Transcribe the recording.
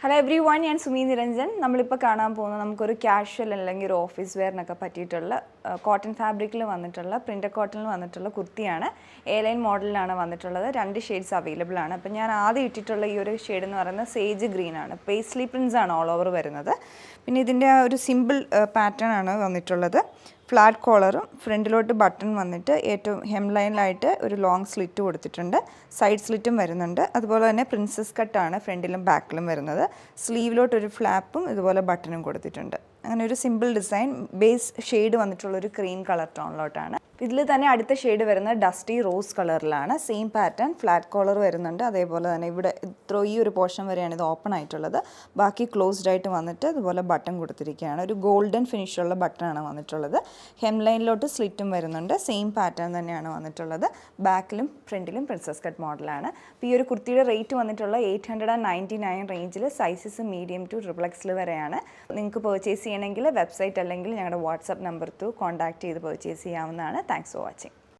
Hello every one, ഞാൻ സുമി നിരഞ്ജൻ. നമ്മളിപ്പോൾ കാണാൻ പോകുന്നത് നമുക്കൊരു ക്യാഷ്വൽ അല്ലെങ്കിൽ ഒരു ഓഫീസ് വെയറിനൊക്കെ പറ്റിയിട്ടുള്ള കോട്ടൺ ഫാബ്രിക്കിൽ വന്നിട്ടുള്ള പ്രിൻ്റഡ് കോട്ടണിൽ വന്നിട്ടുള്ള കുർത്തിയാണ്. എ ലൈൻ മോഡലിലാണ് വന്നിട്ടുള്ളത്. 2 ഷെയ്ഡ്സ് അവൈലബിൾ ആണ്. അപ്പോൾ ഞാൻ ആദ്യം ഇട്ടിട്ടുള്ള ഈ ഒരു ഷെയ്ഡ് എന്ന് പറയുന്നത് സേജ് ഗ്രീൻ ആണ്. പേസ്ലി പ്രിൻസ് ആണ് ഓൾ ഓവർ വരുന്നത്. പിന്നെ ഇതിൻ്റെ ഒരു സിമ്പിൾ പാറ്റേൺ ആണ് വന്നിട്ടുള്ളത്. ഫ്ലാറ്റ് കോളറും ഫ്രണ്ടിലോട്ട് ബട്ടൺ വന്നിട്ട് ഏറ്റവും ഹെം ലൈനിലായിട്ട് ഒരു ലോങ് സ്ലിറ്റ് കൊടുത്തിട്ടുണ്ട്. സൈഡ് സ്ലിറ്റും വരുന്നുണ്ട്. അതുപോലെ തന്നെ പ്രിൻസസ് കട്ടാണ് ഫ്രണ്ടിലും ബാക്കിലും വരുന്നത്. സ്ലീവിലോട്ടൊരു ഫ്ലാപ്പും ഇതുപോലെ ബട്ടണും കൊടുത്തിട്ടുണ്ട്. അങ്ങനെ ഒരു സിമ്പിൾ ഡിസൈൻ. ബേസ് ഷെയ്ഡ് വന്നിട്ടുള്ളൊരു ക്രീം കളർ ടോണിലോട്ടാണ്. ഇതിൽ തന്നെ അടുത്ത ഷെയ്ഡ് വരുന്നത് ഡസ്റ്റി റോസ് കളറിലാണ്. സെയിം പാറ്റേൺ, ഫ്ലാറ്റ് കോളർ വരുന്നുണ്ട്. അതേപോലെ തന്നെ ഇവിടെ ഈ ഒരു പോർഷൻ വരെയാണ് ഇത് ഓപ്പൺ ആയിട്ടുള്ളത്. ബാക്കി ക്ലോസ്ഡ് ആയിട്ട് വന്നിട്ട് ഇതുപോലെ ബട്ടൺ കൊടുത്തിരിക്കുകയാണ്. ഒരു ഗോൾഡൻ ഫിനിഷുള്ള ബട്ടണാണ് വന്നിട്ടുള്ളത്. ഹെം ലൈനിലോട്ട് സ്ലിറ്റും വരുന്നുണ്ട്. സെയിം പാറ്റേൺ തന്നെയാണ് വന്നിട്ടുള്ളത്. ബാക്കിലും ഫ്രണ്ടിലും പ്രിൻസസ് കട്ട് മോഡലാണ്. അപ്പോൾ ഈ ഒരു കുർത്തിയുടെ റേറ്റ് വന്നിട്ടുള്ള 899 റേഞ്ചിൽ, സൈസസ് മീഡിയം ടു XXL വരെയാണ്. നിങ്ങൾക്ക് പർച്ചേസ് ചെയ്യണമെങ്കിൽ വെബ്സൈറ്റ് അല്ലെങ്കിൽ ഞങ്ങളുടെ വാട്സാപ്പ് നമ്പർ ത്രൂ കോൺടാക്ട് ചെയ്ത് പർച്ചേസ് ചെയ്യാവുന്നതാണ്. Thanks for watching.